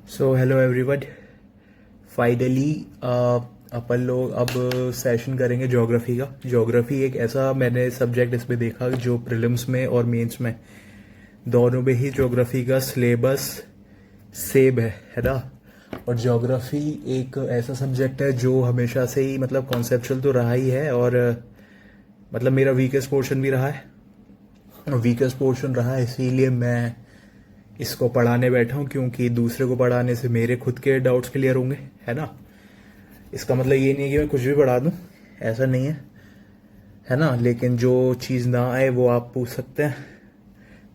So hello everyone. Finally अपन लोग अब session करेंगे ज्योग्राफी का। ज्योग्राफी एक ऐसा मैंने सब्जेक्ट इसमें देखा जो प्रीलिम्स में और मेंस में दोनों में ही ज्योग्राफी का सिलेबस सेम है ना। और ज्योग्राफी एक ऐसा सब्जेक्ट है जो हमेशा से ही मतलब कॉन्सेप्चुअल तो रहा ही है, और मतलब मेरा वीकेस्ट पोर्शन भी रहा है। वीकेस्ट पोर्शन रहा है इसीलिए मैं इसको पढ़ाने बैठा हूँ, क्योंकि दूसरे को पढ़ाने से मेरे खुद के डाउट्स क्लियर होंगे, है ना। इसका मतलब ये नहीं है कि मैं कुछ भी पढ़ा दूँ, ऐसा नहीं है ना। लेकिन जो चीज़ ना आए वो आप पूछ सकते हैं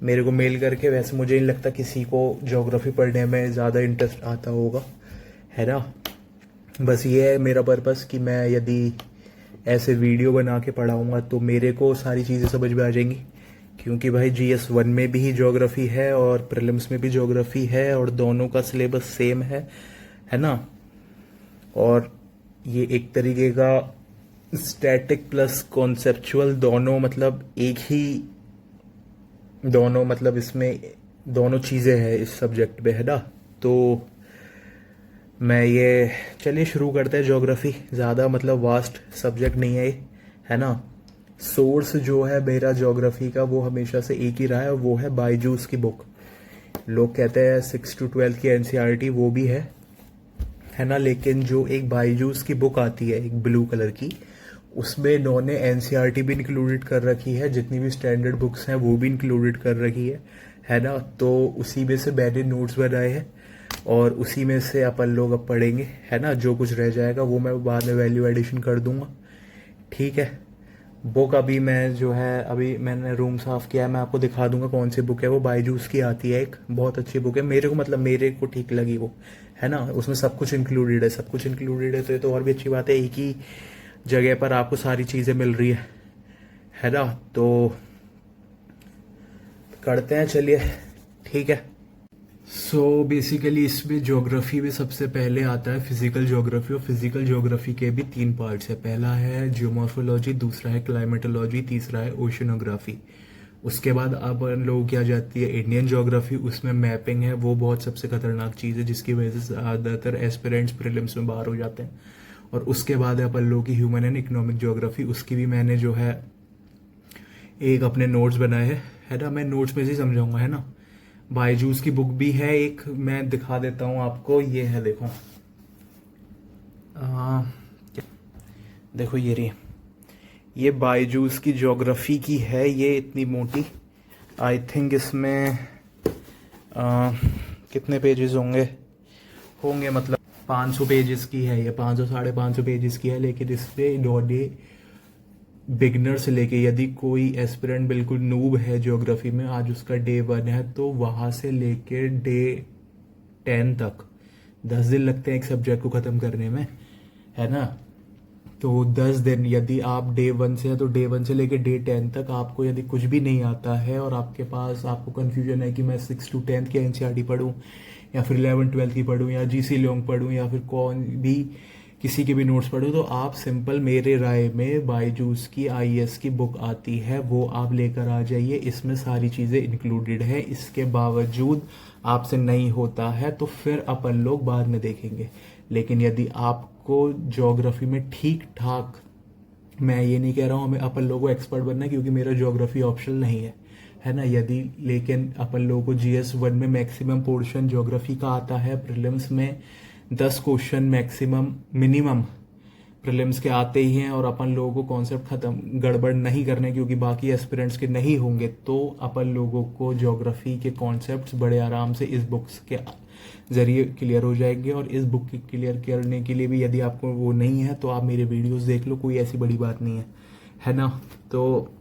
मेरे को मेल करके। वैसे मुझे नहीं लगता किसी को ज्योग्राफी पढ़ने में ज़्यादा इंटरेस्ट आता होगा, है ना। बस ये है मेरा पर्पस कि मैं यदि ऐसे वीडियो बना के पढ़ाऊँगा तो मेरे को सारी चीज़ें समझ में आ जाएंगी, क्योंकि भाई GS1 में भी ज्योग्राफी है और प्रीलिम्स में भी ज्योग्राफी है और दोनों का सिलेबस सेम है ना। और ये एक तरीके का स्टैटिक प्लस कॉन्सेप्चुअल दोनों मतलब एक ही, दोनों मतलब इसमें दोनों चीज़ें हैं इस सब्जेक्ट में, है ना। तो मैं ये चलिए शुरू करते हैं। ज्योग्राफी ज़्यादा मतलब वास्ट सब्जेक्ट नहीं है ये, है ना। सोर्स जो है मेरा ज्योग्राफी का वो हमेशा से एक ही रहा है, और वो है बायजूस की बुक। लोग कहते हैं 6 to 12 की NCERT वो भी है ना। लेकिन जो एक बायजूस की बुक आती है एक ब्लू कलर की, उसमें इन्होंने NCERT भी इंक्लूडेड कर रखी है, जितनी भी स्टैंडर्ड बुक्स हैं वो भी इंक्लूडेड कर रखी है ना। तो उसी में से मैंने नोट्स बनाए हैं और उसी में से अपन लोग अब पढ़ेंगे, है ना। जो कुछ रह जाएगा वो मैं बाद में वैल्यू एडिशन कर दूंगा, ठीक है। बुक अभी मैं जो है अभी मैंने रूम साफ किया है, मैं आपको दिखा दूंगा कौन सी बुक है। वो बायजूस की आती है, एक बहुत अच्छी बुक है मेरे को, मतलब मेरे को ठीक लगी वो, है ना। उसमें सब कुछ इंक्लूडेड है, सब कुछ इंक्लूडेड है तो ये तो और भी अच्छी बात है। एक ही जगह पर आपको सारी चीज़ें मिल रही है ना। तो करते हैं, चलिए, ठीक है। सो बेसिकली इसमें ज्योग्राफी में सबसे पहले आता है फिजिकल ज्योग्राफी, और फिजिकल ज्योग्राफी के भी 3 पार्ट्स है। पहला है जियोमॉर्फोलॉजी, दूसरा है क्लाइमेटोलॉजी, तीसरा है ओशनोग्राफी। उसके बाद अपन लोगों की आ जाती है इंडियन ज्योग्राफी। उसमें मैपिंग है, वो बहुत सबसे खतरनाक चीज़ है जिसकी वजह से ज़्यादातर एस्पिरेंट्स प्रीलिम्स में बाहर हो जाते हैं। और उसके बाद है अपन लोगों की ह्यूमन एंड इकोनॉमिक ज्योग्राफी। उसकी भी मैंने जो है एक अपने नोट्स बनाए हैं, है ना। मैं नोट्स में से ही समझाऊंगा, है ना। बायजूस की बुक भी है एक, मैं दिखा देता हूँ आपको। ये है, देखो, आ, देखो ये रही, ये बायजूस की ज्योग्राफी की है। ये इतनी मोटी, आई थिंक इसमें आ, कितने पेजेस होंगे होंगे मतलब 500 पेजेस की है ये, 500 550 पेजेस की है। लेकिन इस पे इन्होंने बिगनर से लेके, यदि कोई एस्पिरेंट बिल्कुल नूब है ज्योग्राफी में, आज उसका डे 1 है, तो वहां से लेके डे 10 तक 10 दिन लगते हैं एक सब्जेक्ट को ख़त्म करने में, है ना। तो 10 दिन, यदि आप डे 1 से है तो डे 1 से लेके डे 10 तक आपको यदि कुछ भी नहीं आता है और आपके पास आपको कन्फ्यूजन है कि मैं 6 to 10 की NCERT पढ़ूँ या फिर 11 12 की पढ़ूँ या GC लोंग पढ़ूँ या फिर कौन भी किसी के भी नोट्स पढ़ूँ, तो आप सिंपल मेरे राय में बायजूस की IAS की बुक आती है, वो आप लेकर आ जाइए। इसमें सारी चीज़ें इंक्लूडेड है। इसके बावजूद आपसे नहीं होता है तो फिर अपन लोग बाद में देखेंगे। लेकिन यदि आपको ज्योग्राफी में ठीक ठाक, मैं ये नहीं कह रहा हूँ हमें अपन लोगों को एक्सपर्ट बनना है, क्योंकि मेरा ज्योग्राफी ऑप्शनल नहीं है ना। यदि लेकिन अपन लोगों को GS1 में मैक्सिमम पोर्शन ज्योग्राफी का आता है, प्रीलिम्स में 10 क्वेश्चन मैक्सिमम मिनिमम प्रीलिम्स के आते ही हैं, और अपन लोगों को कॉन्सेप्ट खत्म गड़बड़ नहीं करने क्योंकि बाकी एस्पिरेंट्स के नहीं होंगे, तो अपन लोगों को ज्योग्राफी के कॉन्सेप्ट्स बड़े आराम से इस बुक्स के जरिए क्लियर हो जाएंगे। और इस बुक की क्लियर करने के लिए भी यदि आपको वो नहीं है तो आप मेरे वीडियोस देख लो, कोई ऐसी बड़ी बात नहीं है ना। तो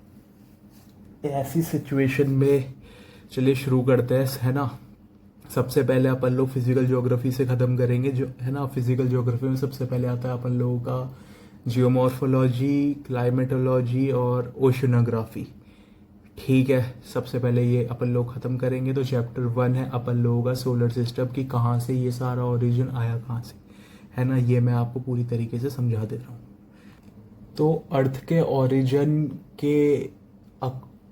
ऐसी सिचुएशन में चलिए शुरू करते हैं, है ना। सबसे पहले अपन लोग फिजिकल ज्योग्राफी से ख़त्म करेंगे, जो है ना। फिजिकल ज्योग्राफी में सबसे पहले आता है अपन लोगों का जियोमॉर्फोलॉजी, क्लाइमेटोलॉजी और ओशनोग्राफी, ठीक है। सबसे पहले ये अपन लोग ख़त्म करेंगे। तो चैप्टर 1 है अपन लोगों का सोलर सिस्टम की, कहाँ से ये सारा ओरिजिन आया, कहाँ से, है ना। ये मैं आपको पूरी तरीके से समझा दे रहा हूँ। तो अर्थ के ओरिजिन के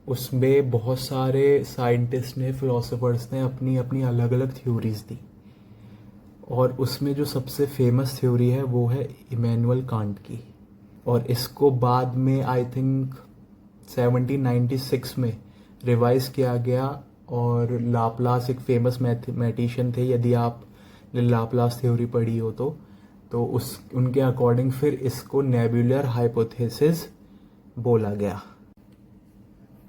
उसमें बहुत सारे साइंटिस्ट ने, फिलोसफर्स ने अपनी अपनी अलग अलग थ्योरीज दी, और उसमें जो सबसे फेमस थ्योरी है वो है इमैनुअल कांट की, और इसको बाद में आई थिंक 1796 में रिवाइज किया गया। और लाप्लास एक फेमस मैथमेटिशियन थे, यदि आप लाप्लास थ्योरी पढ़ी हो तो उस उनके अकॉर्डिंग फिर इसको नेबुलर हाइपोथेसिस बोला गया।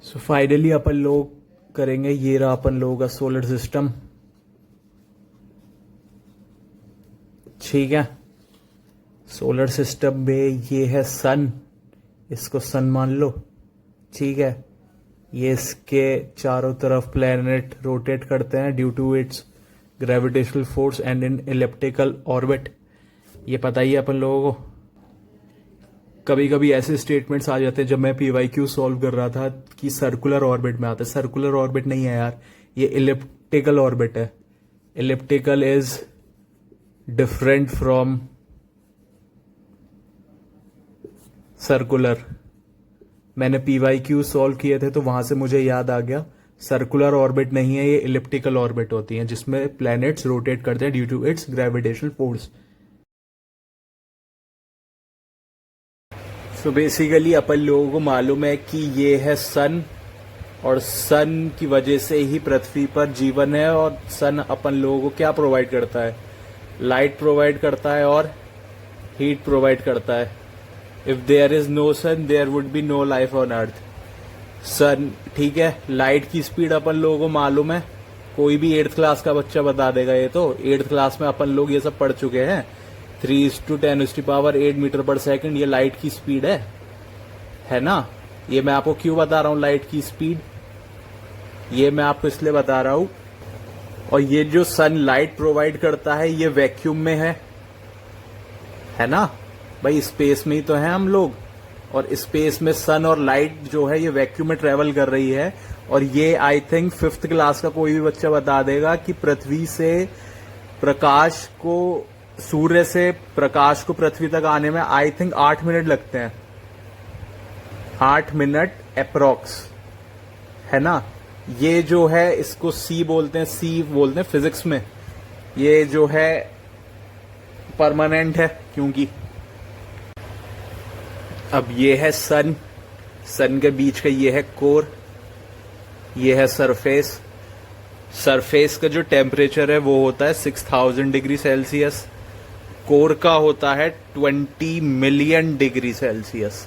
सो फाइनली अपन लोग करेंगे, ये रहा अपन लोगों का सोलर सिस्टम। ठीक है, सोलर सिस्टम में ये है सन, इसको सन मान लो। ठीक है, ये इसके चारों तरफ प्लेनेट रोटेट करते हैं due to its gravitational force and in elliptical orbit. ये पता ही है अपन लोगों को। कभी कभी ऐसे स्टेटमेंट्स आ जाते हैं, जब मैं PYQ सॉल्व कर रहा था, कि सर्कुलर ऑर्बिट में आता है। सर्कुलर ऑर्बिट नहीं है यार, ये इलिप्टिकल ऑर्बिट है। Elliptical is different from circular. मैंने PYQ सॉल्व किए थे तो वहां से मुझे याद आ गया, सर्कुलर ऑर्बिट नहीं है, ये इलिप्टिकल ऑर्बिट होती हैं जिसमें प्लैनेट्स रोटेट करते हैं due to its gravitational force. तो बेसिकली अपन लोगों को मालूम है कि ये है सन, और सन की वजह से ही पृथ्वी पर जीवन है। और सन अपन लोगों को क्या प्रोवाइड करता है? लाइट प्रोवाइड करता है और हीट प्रोवाइड करता है। If there is no sun there would be no life on earth. Sun, ठीक है, लाइट की स्पीड अपन लोगों को मालूम है, कोई भी 8th क्लास का बच्चा बता देगा। ये तो 8th क्लास में अपन लोग ये सब पढ़ चुके हैं। 3:10⁸ मीटर पर सेकंड ये लाइट की स्पीड है ना। ये मैं आपको क्यों बता रहा हूं लाइट की स्पीड? ये मैं आपको इसलिए बता रहा हूं। और ये जो सन लाइट प्रोवाइड करता है ये वैक्यूम में है ना भाई, स्पेस में ही तो है हम लोग। और स्पेस में सन और लाइट जो है ये वैक्यूम में ट्रेवल कर रही है। और ये आई थिंक 5th क्लास का कोई भी बच्चा बता देगा कि पृथ्वी से प्रकाश को, सूर्य से प्रकाश को पृथ्वी तक आने में आई थिंक 8 मिनट लगते हैं। 8 मिनट अप्रोक्स, है ना। ये जो है इसको सी बोलते हैं फिजिक्स में। ये जो है परमानेंट है, क्योंकि अब ये है सन के बीच का ये है कोर, ये है सरफेस का जो टेम्परेचर है वो होता है 6000 डिग्री सेल्सियस। कोर का होता है 20 मिलियन डिग्री सेल्सियस।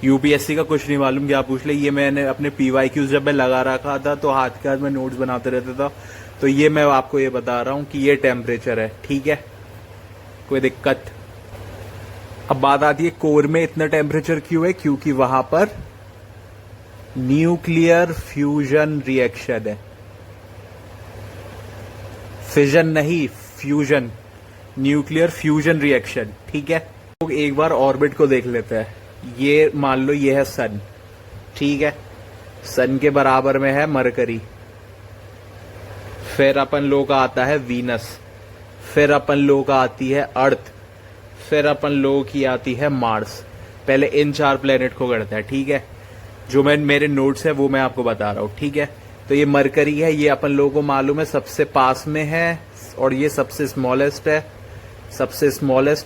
यूपीएससी का कुछ नहीं मालूम, क्या पूछ ले। ये मैंने अपने PYQs जब मैं लगा रखा था तो हाथ के हाथ में नोट्स बनाते रहता था, तो ये मैं आपको ये बता रहा हूं कि ये टेम्परेचर है। ठीक है, कोई दिक्कत? अब बात आती है कोर में इतना टेम्परेचर क्यों है? क्योंकि वहां पर न्यूक्लियर फ्यूजन रिएक्शन है। फिजन नहीं, फ्यूजन, न्यूक्लियर फ्यूजन रिएक्शन। ठीक है, तो एक बार ऑर्बिट को देख लेते हैं। ये मान लो ये है सन, ठीक है, सन के बराबर में है मरकरी, फिर अपन लोग का आता है वीनस, फिर अपन लोग का आती है अर्थ, फिर अपन लोगों की आती है मार्स। पहले इन 4 प्लेनेट को करते हैं। ठीक है, जो मेरे नोट्स है वो मैं आपको बता रहा हूं। ठीक है, तो ये मरकरी है, ये अपन लोगों को मालूम है सबसे पास में है, और ये सबसे स्मॉलेस्ट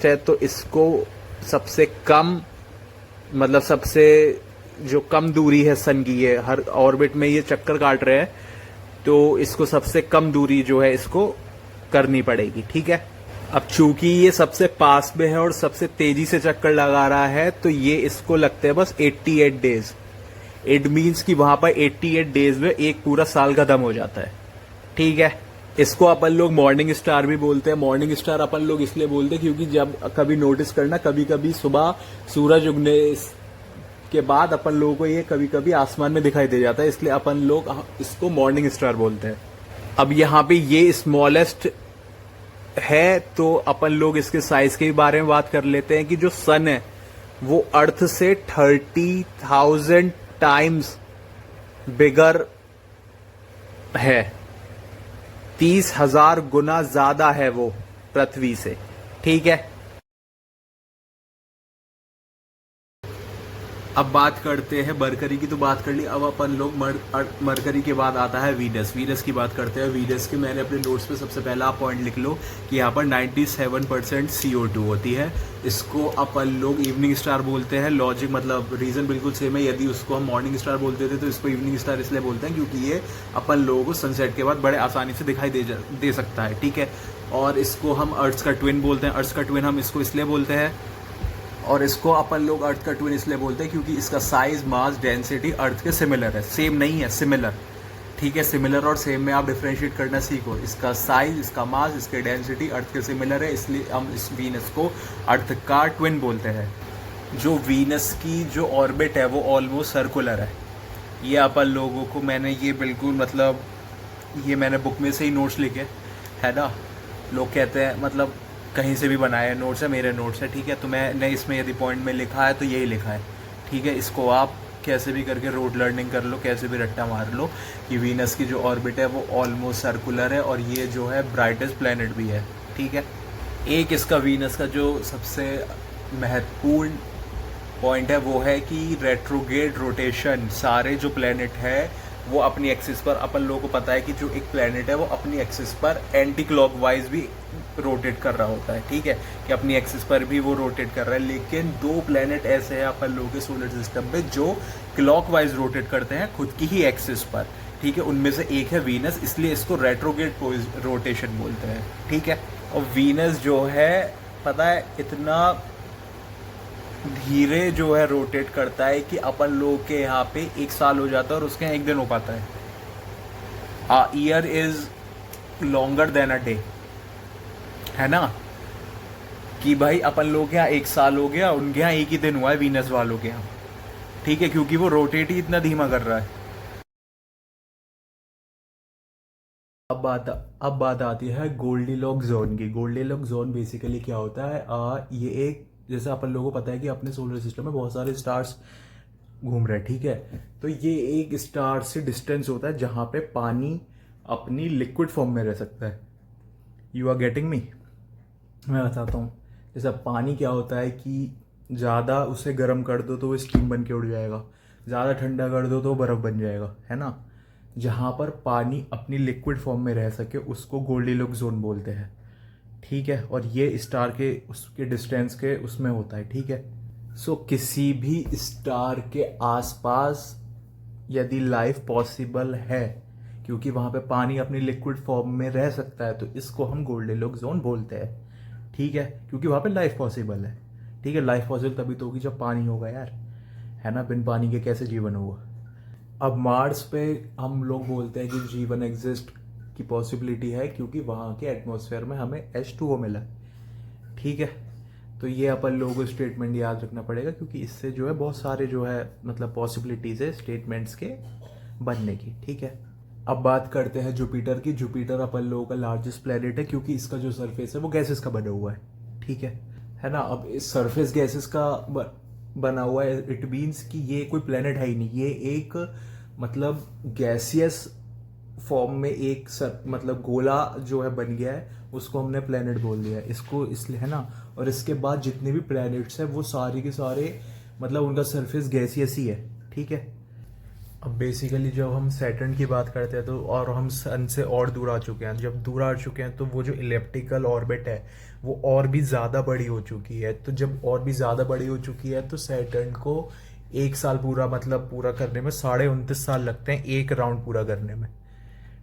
है। तो इसको सबसे कम, मतलब सबसे जो कम दूरी है सन की, ये हर ऑर्बिट में ये चक्कर काट रहे हैं, तो इसको सबसे कम दूरी जो है इसको करनी पड़ेगी। ठीक है, अब चूंकि ये सबसे पास में है और सबसे तेजी से चक्कर लगा रहा है, तो ये इसको लगते हैं बस 88 डेज। इट मीन्स कि वहां पर 88 डेज में एक पूरा साल खत्म हो जाता है। ठीक है, इसको अपन लोग मॉर्निंग स्टार भी बोलते हैं। मॉर्निंग स्टार अपन लोग इसलिए बोलते हैं क्योंकि जब कभी नोटिस करना, कभी कभी सुबह सूरज उगने के बाद अपन लोगों को ये कभी कभी आसमान में दिखाई दे जाता है, इसलिए अपन लोग इसको मॉर्निंग स्टार बोलते हैं। अब यहाँ पे ये स्मॉलेस्ट है, तो अपन लोग इसके साइज के बारे में बात कर लेते हैं कि जो सन है वो अर्थ से 30,000 टाइम्स बिगर है। 30,000 गुना ज्यादा है वो पृथ्वी से। ठीक है, अब बात करते हैं मरकरी की, तो बात कर ली। अब अपन लोग मरकरी के बाद आता है वीनस। वीनस की बात करते हैं। वीनस के मैंने अपने नोट्स पे सबसे पहला पॉइंट लिख लो कि यहाँ पर 97% CO2 होती है। इसको अपन लोग इवनिंग स्टार बोलते हैं। लॉजिक मतलब रीज़न बिल्कुल सेम है। यदि उसको हम मॉर्निंग स्टार बोलते थे तो इसको इवनिंग स्टार इसलिए बोलते हैं क्योंकि ये अपन लोगों को सनसेट के बाद बड़े आसानी से दिखाई दे सकता है, ठीक है। और इसको हम अर्थ का ट्विन बोलते हैं। अर्थ का ट्विन हम इसको इसलिए बोलते हैं, और इसको अपन लोग अर्थ का ट्विन इसलिए बोलते हैं क्योंकि इसका साइज, मास, डेंसिटी अर्थ के सिमिलर है। सेम नहीं है, सिमिलर, ठीक है। सिमिलर और सेम में आप डिफ्रेंशिएट करना सीखो। इसका साइज, इसका मास, इसके डेंसिटी अर्थ के सिमिलर है, इसलिए हम इस वीनस को अर्थ का ट्विन बोलते हैं। जो वीनस की जो ऑर्बिट है वो ऑलमोस्ट सर्कुलर है। ये अपन लोगों को मैंने ये बिल्कुल मतलब ये मैंने बुक में से ही नोट्स लिखे है ना। लोग कहते हैं मतलब कहीं से भी बनाए नोट्स है, मेरे नोट्स है, ठीक है। तो मैंने इसमें यदि पॉइंट में लिखा है तो यही लिखा है, ठीक है। इसको आप कैसे भी करके रोड लर्निंग कर लो, कैसे भी रट्टा मार लो कि वीनस की जो ऑर्बिट है वो ऑलमोस्ट सर्कुलर है और ये जो है ब्राइटेस्ट प्लैनेट भी है, ठीक है। एक इसका वीनस का जो सबसे महत्वपूर्ण पॉइंट है वो है कि रेट्रोग्रेड रोटेशन। सारे जो प्लैनेट है वो अपनी एक्सिस पर, अपन लोगों को पता है कि जो एक प्लैनेट है वो अपनी एक्सिस पर एंटी क्लॉकवाइज भी रोटेट कर रहा होता है, ठीक है, कि अपनी एक्सिस पर भी वो रोटेट कर रहा है। लेकिन 2 प्लैनेट ऐसे हैं अपन लोगों के सोलर सिस्टम पे जो क्लॉकवाइज रोटेट करते हैं खुद की ही एक्सिस पर, ठीक है। उनमें से एक है वीनस, इसलिए इसको रेट्रोग्रेड रोटेशन बोलते हैं, ठीक है। और वीनस जो है पता है इतना धीरे जो है रोटेट करता है कि अपन लोग के यहाँ पे 1 साल हो जाता है और उसके यहाँ 1 दिन हो पाता है। Year is longer than a day, है ना, कि भाई अपन लोग के यहाँ 1 साल हो गया, उनके यहाँ 1 ही दिन हुआ है वीनस वालों के यहाँ, ठीक है, क्योंकि वो रोटेट ही इतना धीमा कर रहा है। अब बात आती है गोल्डीलॉक जोन की। गोल्डीलॉक जोन बेसिकली क्या होता है, ये एक, जैसे अपन लोगों को पता है कि अपने सोलर सिस्टम में बहुत सारे स्टार्स घूम रहे हैं, ठीक है। तो ये एक स्टार से डिस्टेंस होता है जहां पे पानी अपनी लिक्विड फॉर्म में रह सकता है। You are getting me? मैं बताता हूँ। जैसा पानी क्या होता है कि ज़्यादा उसे गर्म कर दो तो वो स्टीम बन के उड़ जाएगा, ज़्यादा ठंडा कर दो तो बर्फ़ बन जाएगा, है ना। जहाँ पर पानी अपनी लिक्विड फॉर्म में रह सके उसको गोल्डीलॉक जोन बोलते हैं, ठीक है। और ये स्टार के उसके डिस्टेंस के उसमें होता है, ठीक है। सो किसी भी स्टार के आसपास यदि लाइफ पॉसिबल है, क्योंकि वहाँ पे पानी अपनी लिक्विड फॉर्म में रह सकता है, तो इसको हम गोल्डीलॉक जोन बोलते हैं, ठीक है, क्योंकि वहाँ पे लाइफ पॉसिबल है, ठीक है। लाइफ पॉसिबल तभी तो होगी जब पानी होगा यार, है ना। बिन पानी के कैसे जीवन होगा। अब मार्स पे हम लोग बोलते हैं कि जीवन एग्जिस्ट की पॉसिबिलिटी है क्योंकि वहाँ के एटमॉस्फेयर में हमें H2O मिला, ठीक है। तो ये अपन लोगों को स्टेटमेंट याद रखना पड़ेगा क्योंकि इससे जो है बहुत सारे जो है मतलब पॉसिबिलिटीज़ है स्टेटमेंट्स के बनने की, ठीक है। अब बात करते हैं जुपिटर की। जुपिटर अपन लोगों का लार्जेस्ट प्लेनेट है क्योंकि इसका जो सरफेस है वो गैसेस का बना हुआ है, ठीक है ना। अब इस सरफेस गैसेस का बना हुआ है, इट मीन्स कि ये कोई प्लेनेट है ही नहीं, ये एक मतलब गैसियस फॉर्म में एक मतलब गोला जो है बन गया है, उसको हमने प्लेनेट बोल दिया है इसको, इसलिए, है ना। और इसके बाद जितने भी प्लैनेट्स हैं वो सारे के सारे मतलब उनका सरफेस गैसियस ही है, ठीक है। अब बेसिकली जब हम सैटर्न की बात करते हैं तो, और हम सन से और दूर आ चुके हैं, जब दूर आ चुके हैं तो वो जो इलेप्टिकल ऑर्बिट है वो और भी ज़्यादा बड़ी हो चुकी है। तो जब और भी ज़्यादा बड़ी हो चुकी है तो सैटर्न को 1 साल पूरा मतलब पूरा करने में 29.5 साल लगते हैं, एक राउंड पूरा करने में,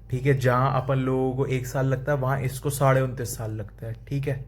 ठीक है। जहाँ अपन लोगों को 1 साल लगता है वहाँ इसको 29.5 साल लगता है, ठीक है।